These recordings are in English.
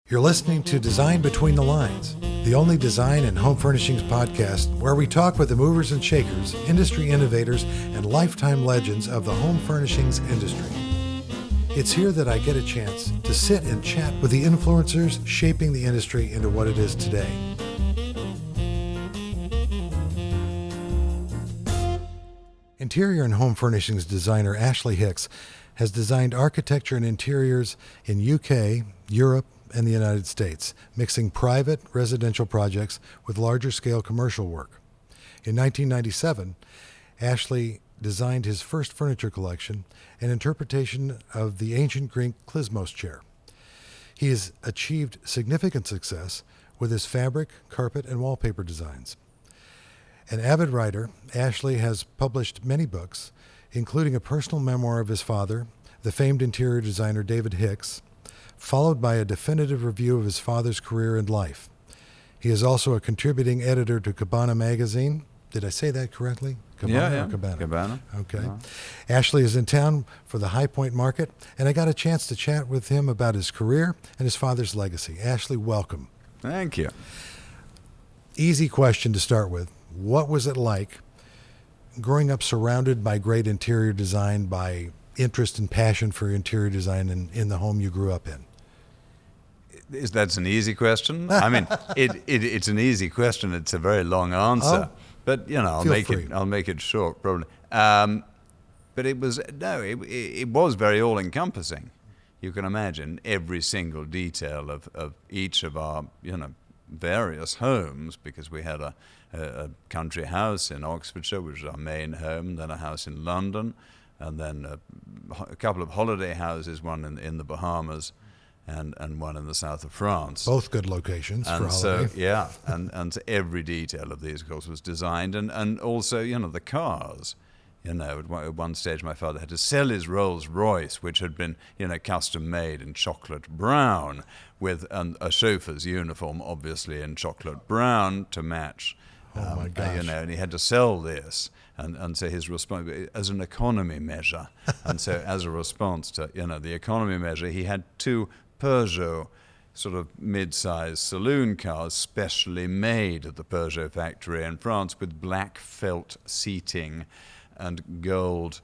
You're listening to Design Between the Lines, the only design and home furnishings podcast where we talk with the movers and shakers, industry innovators, and lifetime legends of the home furnishings industry. It's here that I get a chance to sit and chat with the influencers shaping the industry into what it is today. Interior and home furnishings designer Ashley Hicks has designed architecture and interiors in UK, Europe, and the United States, mixing private residential projects with larger scale commercial work. In 1997, Ashley designed his first furniture collection, an interpretation of the ancient Greek klezmos chair. He has achieved significant success with his fabric, carpet, and wallpaper designs. An avid writer, Ashley has published many books, including a personal memoir of his father, the famed interior designer David Hicks, followed by a definitive review of his father's career and life. He is also a contributing editor to Cabana magazine. Did I say that correctly? Cabana or Cabana? Cabana. Okay. Uh-huh. Ashley is in town for the High Point Market, and I got a chance to chat with him about his career and his father's legacy. Ashley, welcome. Thank you. Easy question to start with. What was it like growing up surrounded by great interior design, by interest and passion for interior design in the home you grew up in? That's an easy question. I mean, it's an easy question. It's a very long answer, but I'll make it short, probably. But it was very all-encompassing. You can imagine every single detail of each of our various homes, because we had a country house in Oxfordshire, which was our main home, then a house in London, and then a couple of holiday houses, one in the Bahamas and one in the south of France. Both good locations for holiday. And so every detail of these, of course, was designed. And also, the cars. At one stage my father had to sell his Rolls Royce, which had been, custom made in chocolate brown, with a chauffeur's uniform, obviously in chocolate brown to match. Oh my gosh. And he had to sell this. And so his response, as an economy measure, and so as a response to the economy measure, he had two Peugeot sort of mid-sized saloon cars specially made at the Peugeot factory in France with black felt seating and gold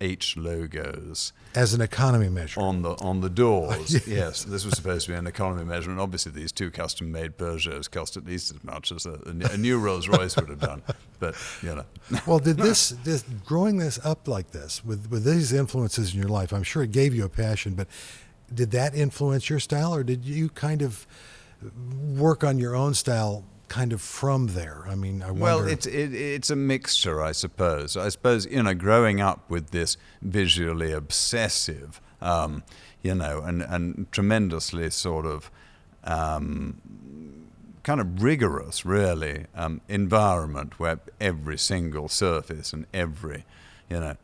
H logos as an economy measure on the doors. Yes, this was supposed to be an economy measure, and obviously these two custom-made Peugeots cost at least as much as a new Rolls Royce would have done. But Well, did this growing this up like this with these influences in your life? I'm sure it gave you a passion, but did that influence your style, or did you kind of work on your own style kind of from there? I mean, I wonder. Well, it's a mixture, I suppose. Growing up with this visually obsessive, and tremendously sort of kind of rigorous, really, environment where every single surface and every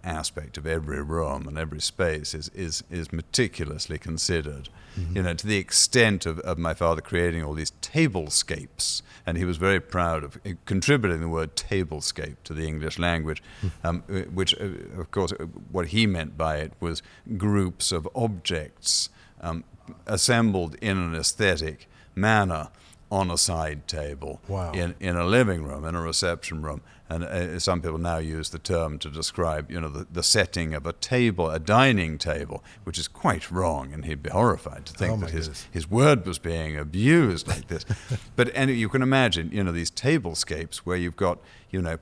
aspect of every room and every space is meticulously considered. Mm-hmm. To the extent of my father creating all these tablescapes, and he was very proud of contributing the word tablescape to the English language, which, of course, what he meant by it was groups of objects assembled in an aesthetic manner on a side table. Wow. in a living room, in a reception room. And some people now use the term to describe, the setting of a table, a dining table, which is quite wrong, and he'd be horrified to think that his word was being abused like this. But you can imagine, these tablescapes where you've got,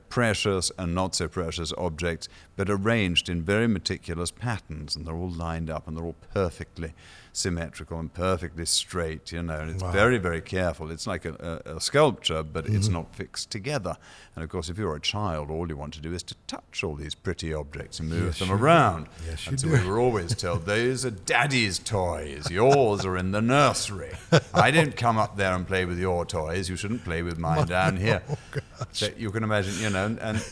precious and not so precious objects, but arranged in very meticulous patterns, and they're all lined up, and they're all perfectly symmetrical and perfectly straight, and it's very, very careful. It's like a sculpture, but it's not fixed together. And of course, if you're a child, all you want to do is to touch all these pretty objects and move them around. Yes, you and so do. we were always told, those are Daddy's toys. Yours are in the nursery. I didn't come up there and play with your toys. You shouldn't play with mine down here. Oh, gosh. So you can imagine, and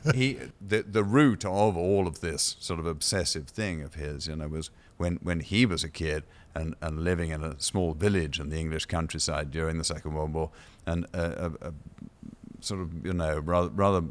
the root of all of this sort of obsessive thing of his, was when he was a kid and living in a small village in the English countryside during the Second World War, and sort of, rather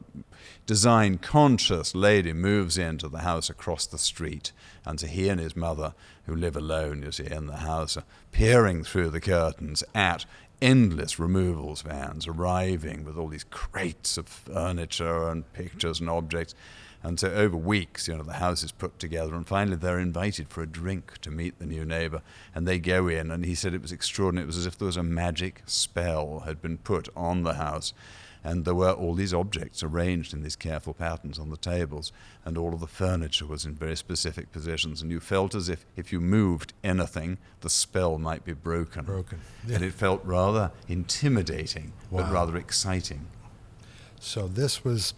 design conscious lady moves into the house across the street, and so he and his mother, who live alone, you see, in the house, are peering through the curtains at endless removals vans arriving with all these crates of furniture and pictures and objects. And so over weeks, the house is put together, and finally they're invited for a drink to meet the new neighbor. And they go in, and he said it was extraordinary. It was as if there was a magic spell had been put on the house. And there were all these objects arranged in these careful patterns on the tables, and all of the furniture was in very specific positions. And you felt as if you moved anything, the spell might be broken. Yeah. And it felt rather intimidating, but rather exciting. So this was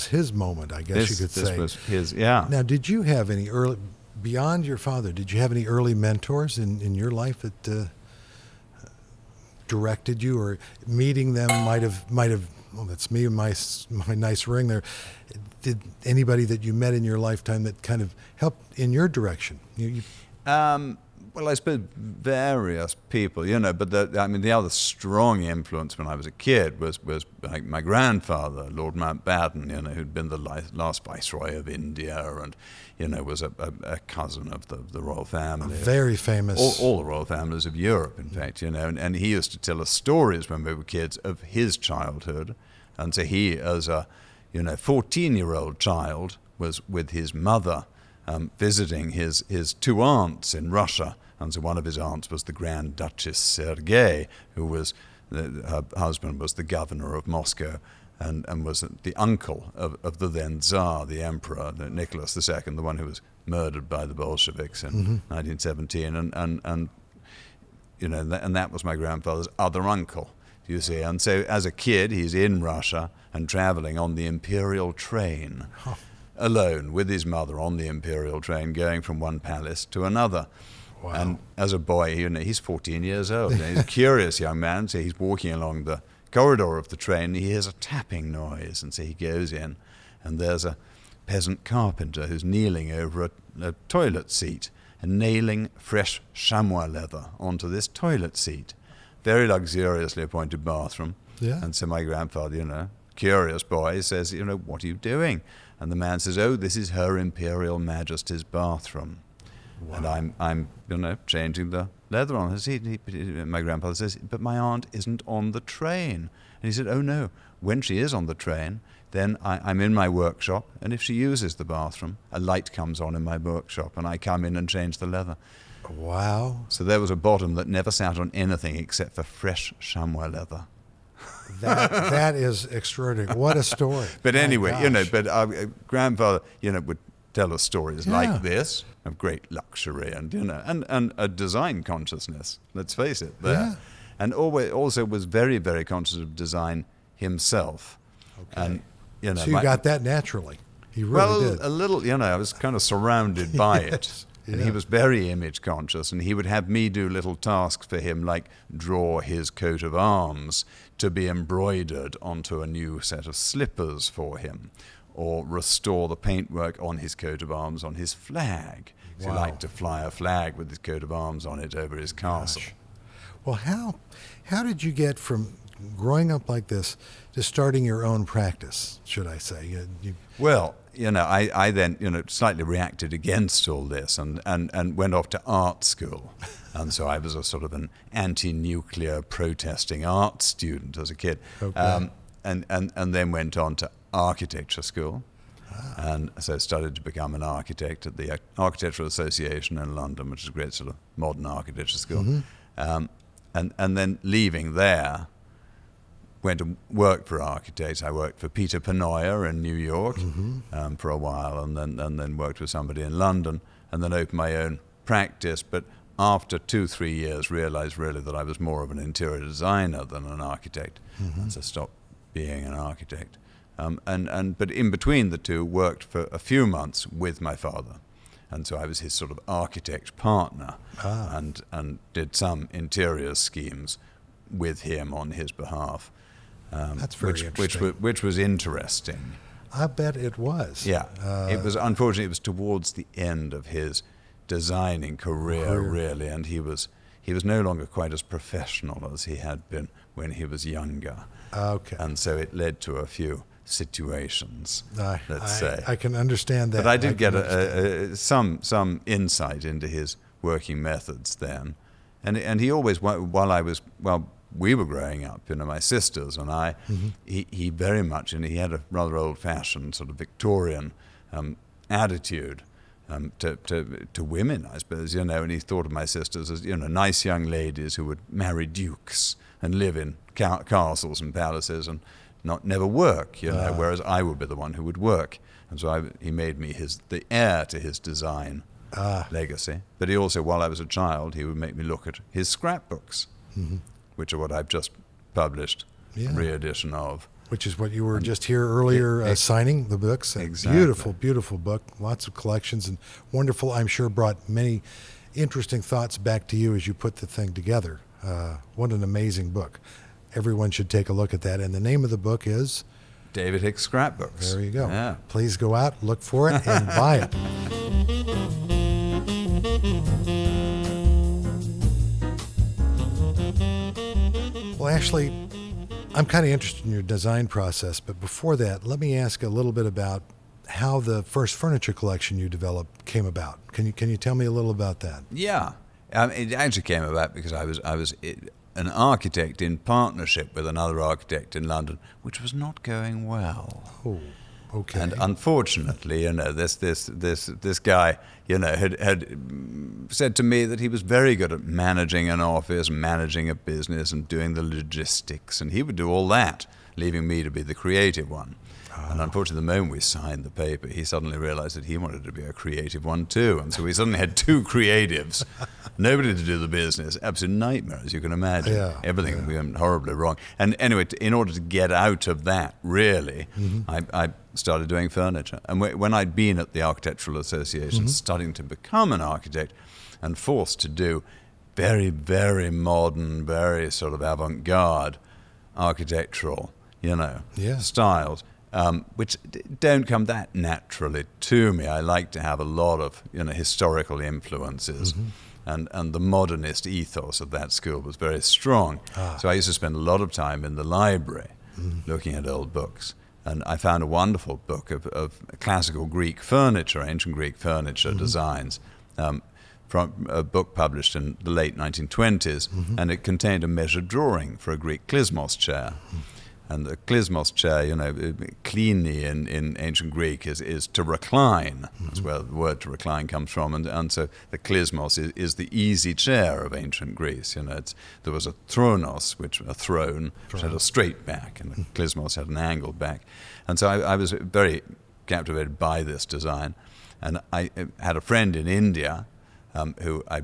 his moment, I guess you could say. This was his, yeah. Now, did you have any early, beyond your father, did you have any early mentors in your life that directed you, or meeting them might have? Well, that's me and my nice ring there. Did anybody that you met in your lifetime that kind of helped in your direction? Well, I suppose various people, but the other strong influence when I was a kid was like my grandfather, Lord Mountbatten, who'd been the last Viceroy of India, and was a cousin of the royal family. Very famous. All the royal families of Europe, in fact, and he used to tell us stories when we were kids of his childhood, and so he, as a 14-year-old child, was with his mother. Visiting his two aunts in Russia, and so one of his aunts was the Grand Duchess Sergei, who was her husband was the governor of Moscow, and was the uncle of the then Tsar, the Emperor Nicholas II, the one who was murdered by the Bolsheviks in 1917, and that was my grandfather's other uncle. You see, and so as a kid, he's in Russia and traveling on the imperial train. Alone with his mother on the imperial train, going from one palace to another. Wow. And as a boy, he's 14 years old. He's a curious young man, so he's walking along the corridor of the train. He hears a tapping noise, and so he goes in, and there's a peasant carpenter who's kneeling over a toilet seat and nailing fresh chamois leather onto this toilet seat. Very luxuriously appointed bathroom. Yeah. And so my grandfather, curious boy, says, what are you doing? And the man says, "Oh, this is Her Imperial Majesty's bathroom." Wow. And I'm changing the leather on her seat. My grandfather says, "But my aunt isn't on the train." And he said, "Oh no, when she is on the train, then I'm in my workshop, and if she uses the bathroom, a light comes on in my workshop, and I come in and change the leather." Wow. So there was a bottom that never sat on anything except for fresh chamois leather. That is extraordinary. What a story. But anyway, but our grandfather, would tell us stories like this of great luxury and a design consciousness. Let's face it, there. Yeah. And also was very, very conscious of design himself. Okay. And so you got that naturally. He really did. A little. I was kind of surrounded by it. And he was very image conscious, and he would have me do little tasks for him, like draw his coat of arms to be embroidered onto a new set of slippers for him, or restore the paintwork on his coat of arms on his flag. Wow. He liked to fly a flag with his coat of arms on it over his castle. Gosh. Well, how did you get from growing up like this to starting your own practice, should I say? Well, I then, slightly reacted against all this and went off to art school. And so I was a sort of an anti-nuclear protesting art student as a kid. Okay. And then went on to architecture school. Ah. And so started to become an architect at the Architectural Association in London, which is a great sort of modern architecture school. Mm-hmm. And then leaving there, went to work for architects. I worked for Peter Panoyer in New York for a while, and then worked with somebody in London, and then opened my own practice. But after 2-3 years, realized really that I was more of an interior designer than an architect, and so stopped being an architect. But in between the two, worked for a few months with my father. And so I was his sort of architect partner, and did some interior schemes with him on his behalf. That's very interesting. Which was interesting. I bet it was. Yeah. It was, unfortunately, it was towards the end of his designing career, really, and he he was no longer quite as professional as he had been when he was younger. Okay. And so it led to a few situations, let's say. I can understand that. But I did get some insight into his working methods then. And he always, while we were growing up, my sisters and I, he very much, and he had a rather old-fashioned sort of Victorian attitude to women, I suppose, and he thought of my sisters as, nice young ladies who would marry dukes and live in castles and palaces and never work, whereas I would be the one who would work. And so he made me the heir to his design legacy. But he also, while I was a child, he would make me look at his scrapbooks, which are what I've just published a re-edition of. Which is what you were just here earlier signing, the books. Exactly. Beautiful, beautiful book. Lots of collections and wonderful, I'm sure, brought many interesting thoughts back to you as you put the thing together. What an amazing book. Everyone should take a look at that. And the name of the book is? David Hicks Scrapbooks. There you go. Yeah. Please go out, look for it, and buy it. Well, Ashley, I'm kind of interested in your design process, but before that, let me ask a little bit about how the first furniture collection you developed came about. Can you tell me a little about that? Yeah. It actually came about because I was an architect in partnership with another architect in London, which was not going well. Oh, okay. And unfortunately, this guy, had said to me that he was very good at managing an office, managing a business, and doing the logistics, and he would do all that, leaving me to be the creative one. And unfortunately, the moment we signed the paper, he suddenly realized that he wanted to be a creative one too. And so we suddenly had two creatives, nobody to do the business. Absolute nightmare, as you can imagine. Yeah, Everything went horribly wrong. And anyway, in order to get out of that, really, I started doing furniture. And when I'd been at the Architectural Association, studying to become an architect and forced to do very, very modern, very sort of avant-garde architectural, styles, which don't come that naturally to me. I like to have a lot of historical influences, and the modernist ethos of that school was very strong. So I used to spend a lot of time in the library looking at old books, and I found a wonderful book of classical Greek furniture, ancient Greek furniture designs, from a book published in the late 1920s, and it contained a measured drawing for a Greek klizmos chair. And the klizmos chair, klini in ancient Greek is to recline. That's where the word to recline comes from. And so the klizmos is the easy chair of ancient Greece. There was a thronos, a throne, which had a straight back, and the klizmos had an angled back. And so I was very captivated by this design. And I had a friend in India who I'd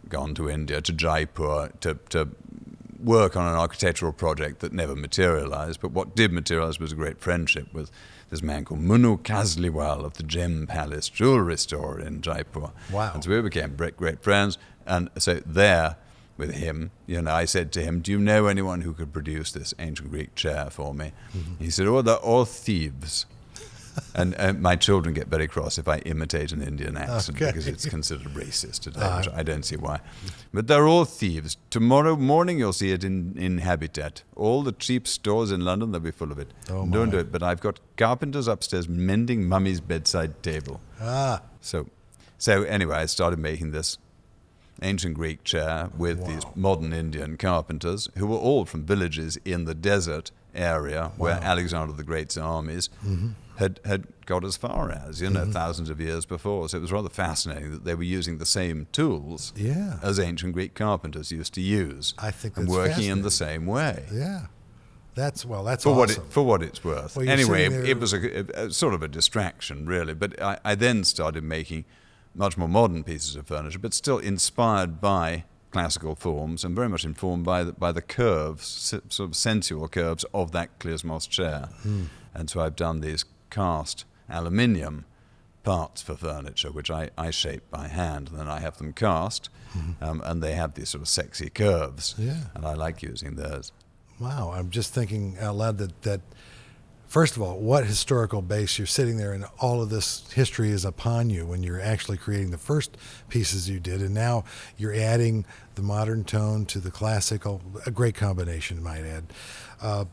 gone to India, to Jaipur, to work on an architectural project that never materialized, but what did materialize was a great friendship with this man called Munu Kasliwal of the Gem Palace jewelry store in Jaipur. Wow. And so we became great friends, and so there with him, I said to him, do you know anyone who could produce this ancient Greek chair for me? He said, they're all thieves. And my children get very cross if I imitate an Indian accent because it's considered racist today, which I don't see why. But they're all thieves. Tomorrow morning you'll see it in Habitat. All the cheap stores in London, they'll be full of it. Don't do it. But I've got carpenters upstairs mending Mummy's bedside table. So anyway, I started making this ancient Greek chair with these modern Indian carpenters who were all from villages in the desert area where Alexander the Great's armies had got as far as, thousands of years before. So it was rather fascinating that they were using the same tools as ancient Greek carpenters used to use. I think that's and working in the same way. Yeah. That's for awesome. For what it's worth. Well, anyway, it was a sort of a distraction, really. But I then started making much more modern pieces of furniture, but still inspired by classical forms and very much informed by the curves, sort of sensual curves of that klizmos chair. And so I've done these cast aluminium parts for furniture, which I shape by hand, and then I have them cast, and they have these sort of sexy curves, and I like using those. Wow, I'm just thinking out loud that First of all, what historical base? You're sitting there and all of this history is upon you when you're actually creating the first pieces you did, and now you're adding the modern tone to the classical, a great combination, might add.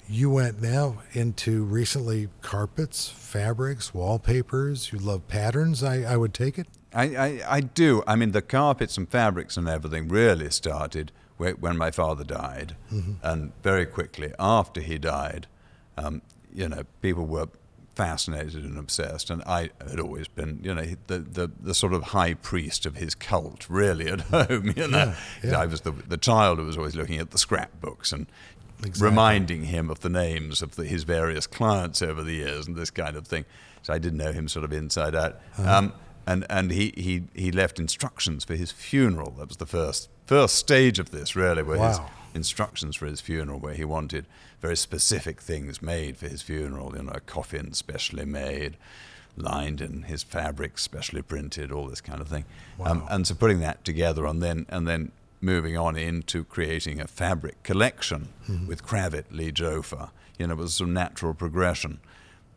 You went now into recently carpets, fabrics, wallpapers. You love patterns, I would take it? I do. I mean, the carpets and fabrics and everything really started when my father died, and very quickly after he died, people were fascinated and obsessed, and I had always been, the sort of high priest of his cult, really, at home. Yeah. I was the child who was always looking at the scrapbooks and Exactly. reminding him of the names of his various clients over the years and this kind of thing. So I did know him sort of inside out. And he left instructions for his funeral. That was the first stage of this, really, where his instructions for his funeral, where he wanted very specific things made for his funeral, a coffin specially made, lined in his fabric, specially printed, all this kind of thing. Wow. And so putting that together and then moving on into creating a fabric collection with Cravat, Lee Jofa, it was a natural progression.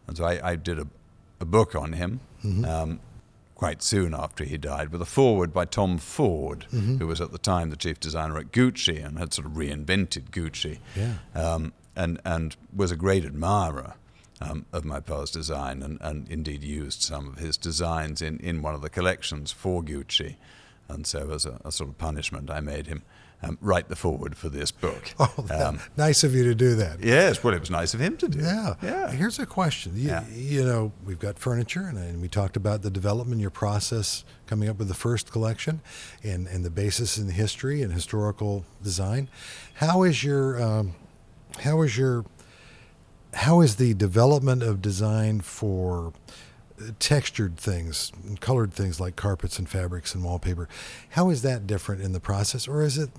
And so I did a book on him quite soon after he died, with a foreword by Tom Ford, who was at the time the chief designer at Gucci and had sort of reinvented Gucci, and was a great admirer of my pa's design, and indeed used some of his designs in one of the collections for Gucci. And so as a sort of punishment, I made him write the foreword for this book. Oh, nice of you to do that. Yes, well, it was nice of him to do. Yeah. Here's a question. We've got furniture, and we talked about the development, your process coming up with the first collection, and the basis in history and historical design. How is the development of design for textured things and colored things like carpets and fabrics and wallpaper? How is that different in the process, or is it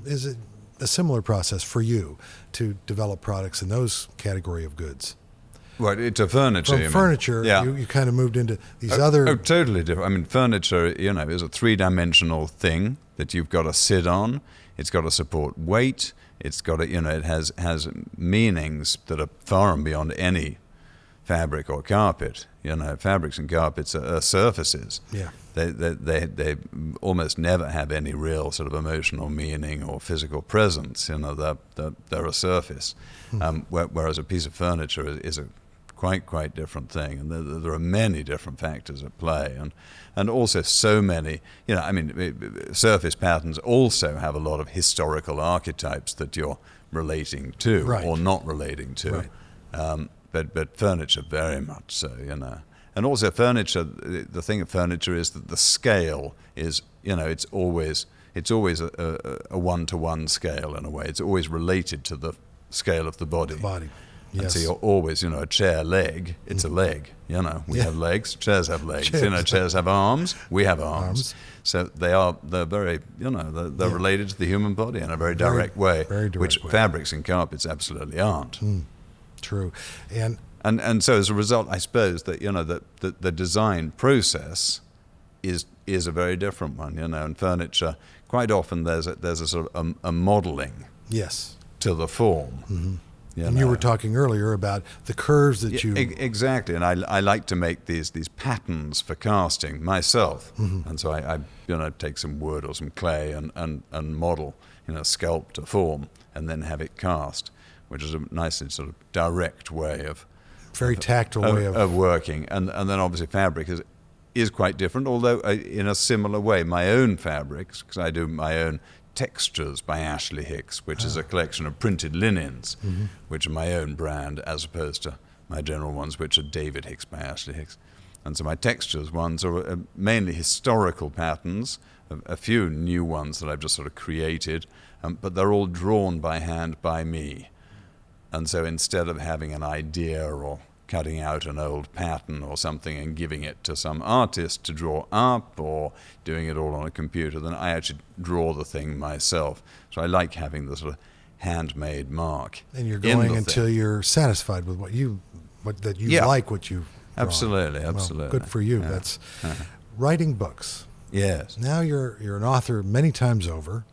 a similar process for you to develop products in those category of goods? Right, into furniture. From furniture, you kind of moved into these other. Oh, totally different. I mean, furniture, is a three-dimensional thing that you've got to sit on. It's got to support weight. It's got to, it has meanings that are far and beyond any fabric or carpet. Fabrics and carpets are surfaces. Yeah. They almost never have any real sort of emotional meaning or physical presence. They're a surface. Whereas a piece of furniture is a quite different thing, and there are many different factors at play, and also so many. Surface patterns also have a lot of historical archetypes that you're relating to or not relating to. Right. But furniture very much so, And also furniture, the thing of furniture is that the scale is, it's always a one-to-one scale in a way. It's always related to the scale of the body. The body, yes. And so you're always, a chair leg, it's a leg, We have legs, chairs have legs. Chairs have arms, we have arms. So they're very, they're related to the human body in a very direct way, which fabrics and carpets absolutely aren't. True. And so as a result, I suppose that that the design process is a very different one. And furniture, quite often there's a sort of a modeling to the form. And you were talking earlier about the curves that you exactly. And I like to make these patterns for casting myself. And so I take some wood or some clay and model, sculpt a form and then have it cast, which is a nicely sort of direct way of very tactile way of working. And then obviously fabric is quite different, although in a similar way. My own fabrics, because I do my own textures by Ashley Hicks, which is a collection of printed linens, which are my own brand, as opposed to my general ones, which are David Hicks by Ashley Hicks. And so my textures ones are mainly historical patterns, a few new ones that I've just sort of created, but they're all drawn by hand by me. And so instead of having an idea or cutting out an old pattern or something and giving it to some artist to draw up or doing it all on a computer, then I actually draw the thing myself. So I like having the sort of handmade mark. And you're going until you're satisfied with what you like what you've drawn. Absolutely. Well, good for you. That's writing books. Yes. Now you're an author many times over.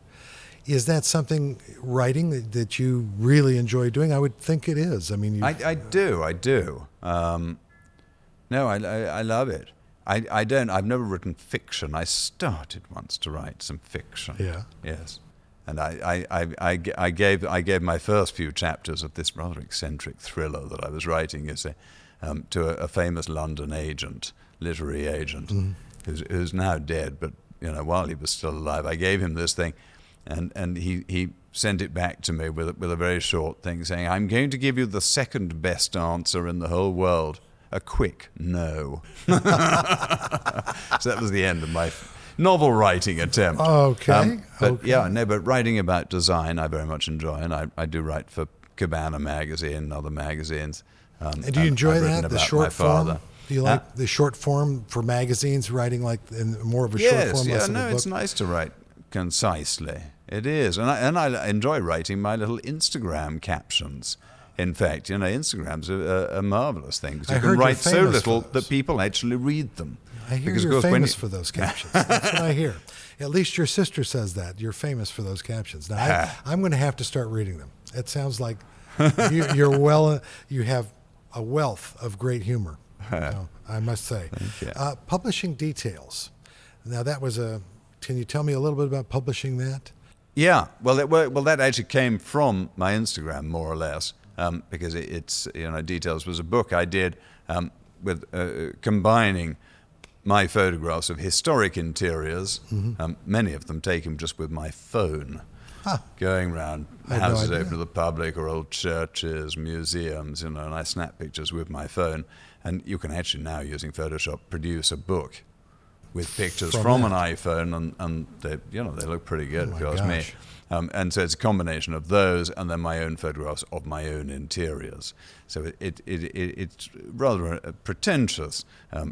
Is that something, writing, that you really enjoy doing? I would think it is. I mean, I do. No, I love it. I've never written fiction. I started once to write some fiction. Yeah. Yes. And I gave my first few chapters of this rather eccentric thriller that I was writing, to a famous London agent, literary agent, who's now dead, but while he was still alive, I gave him this thing, and he sent it back to me with a very short thing saying, "I'm going to give you the second best answer in the whole world, a quick no." So that was the end of my novel writing attempt. Okay. But writing about design I very much enjoy, and I do write for Cabana magazine and other magazines. And do you enjoy that, the short form? Do you like the short form for magazines, writing like in more of a short form? Yes, it's nice to write concisely. It is, and I enjoy writing my little Instagram captions. In fact, Instagram's a marvelous thing, because you can write so little that people actually read them. I hear you're famous for those captions. That's what I hear. At least your sister says that. You're famous for those captions. Now, I'm going to have to start reading them. It sounds like you have a wealth of great humor, I must say. Publishing details. Now, can you tell me a little bit about publishing that? Yeah, well, that actually came from my Instagram, more or less, because it's Details was a book I did with combining my photographs of historic interiors, many of them taken just with my phone, going around houses open to the public or old churches, museums, and I snap pictures with my phone. And you can actually now, using Photoshop, produce a book with pictures from an iPhone, and they look pretty good, if you ask me. And so it's a combination of those and then my own photographs of my own interiors. So it's rather a pretentious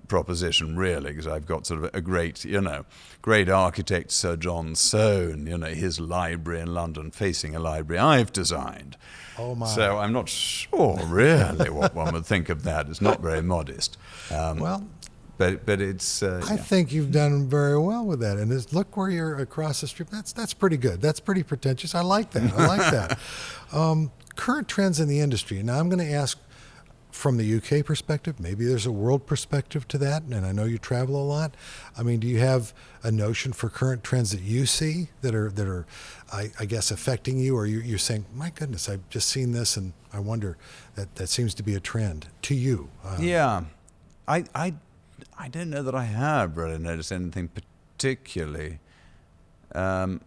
proposition, really, because I've got sort of a great architect, Sir John Soane, his library in London facing a library I've designed. Oh my! So I'm not sure really what one would think of that. It's not very modest. But it's. I think you've done very well with that. And look where you're across the street. That's pretty good. That's pretty pretentious. I like that. Current trends in the industry. Now I'm going to ask from the UK perspective. Maybe there's a world perspective to that. And I know you travel a lot. I mean, do you have a notion for current trends that you see that are I guess affecting you, or you're saying, my goodness, I've just seen this and I wonder that seems to be a trend to you? I don't know that I have really noticed anything particularly, but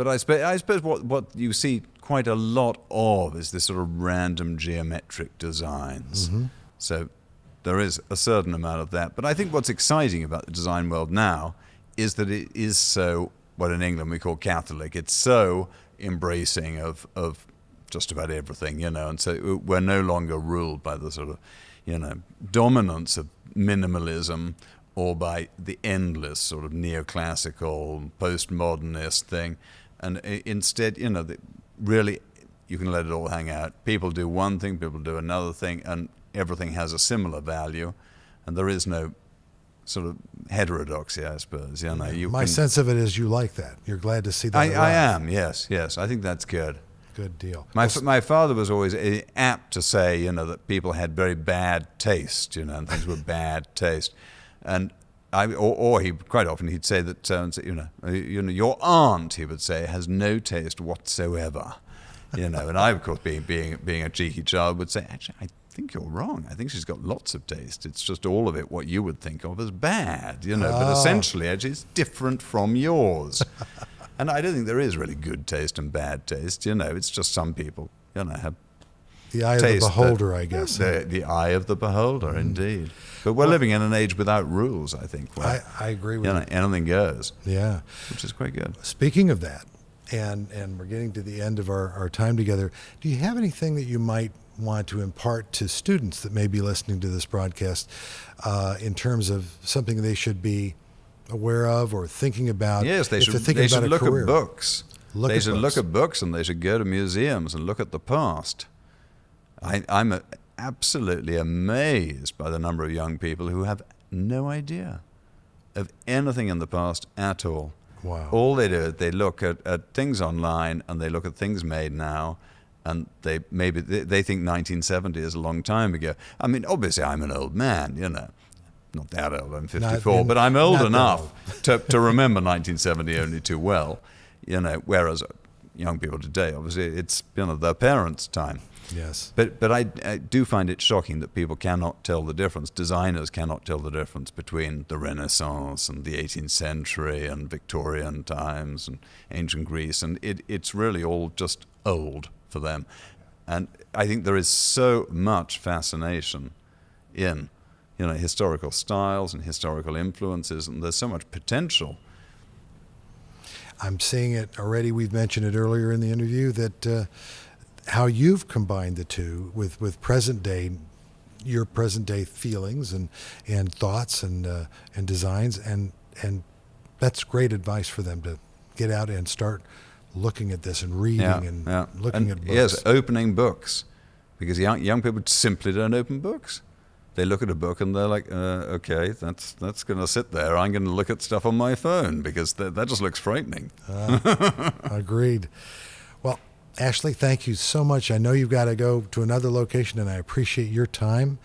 I suppose what you see quite a lot of is this sort of random geometric designs. So there is a certain amount of that. But I think what's exciting about the design world now is that it is so, what in England we call Catholic. It's so embracing of just about everything, and so we're no longer ruled by the sort of, dominance of minimalism or by the endless sort of neoclassical, postmodernist thing. And instead, really, you can let it all hang out. People do one thing, people do another thing, and everything has a similar value. And there is no sort of heterodoxy, I suppose. My sense of it is you like that. You're glad to see that. I am, yes. I think that's good. Good deal. My father was always apt to say, that people had very bad taste, and things were bad taste, and he quite often he'd say that, your aunt, he would say, has no taste whatsoever, and I, of course, being a cheeky child, would say, actually, I think you're wrong. I think she's got lots of taste. It's just all of it what you would think of as bad, but essentially, actually, it's different from yours. And I don't think there is really good taste and bad taste. It's just some people, have the eye of the beholder, I guess. The eye of the beholder, indeed. But we're living in an age without rules, I think. Where, I agree with you. Anything goes. Yeah. Which is quite good. Speaking of that, and we're getting to the end of our time together, do you have anything that you might want to impart to students that may be listening to this broadcast in terms of something they should be aware of or thinking about? Yes, they should look at books. They should look at books, and they should go to museums and look at the past. I'm absolutely amazed by the number of young people who have no idea of anything in the past at all. Wow. All they do, they look at things online and they look at things made now, and they think 1970 is a long time ago. I mean, obviously I'm an old man, not that old, I'm 54, but I'm old enough to remember 1970 only too well, whereas young people today, obviously it's their parents' time. Yes. But I do find it shocking that people cannot tell the difference. Designers cannot tell the difference between the Renaissance and the 18th century and Victorian times and ancient Greece, and it's really all just old for them. And I think there is so much fascination in historical styles and historical influences, and there's so much potential. I'm seeing it already. We've mentioned it earlier in the interview that how you've combined the two with your present day feelings and thoughts and designs, and that's great advice for them to get out and start looking at this and reading looking at books. Yes, opening books, because young people simply don't open books. They look at a book and they're like, okay, that's going to sit there. I'm going to look at stuff on my phone because that just looks frightening. Agreed. Well, Ashley, thank you so much. I know you've got to go to another location, and I appreciate your time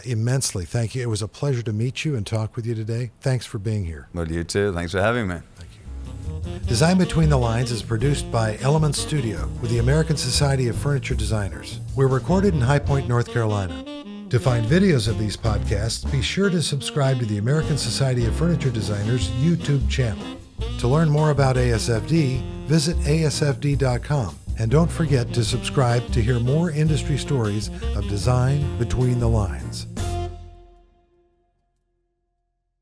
immensely. Thank you. It was a pleasure to meet you and talk with you today. Thanks for being here. Well, you too. Thanks for having me. Thank you. Design Between the Lines is produced by Element Studio with the American Society of Furniture Designers. We're recorded in High Point, North Carolina. To find videos of these podcasts, be sure to subscribe to the American Society of Furniture Designers YouTube channel. To learn more about ASFD, visit asfd.com. And don't forget to subscribe to hear more industry stories of design between the lines.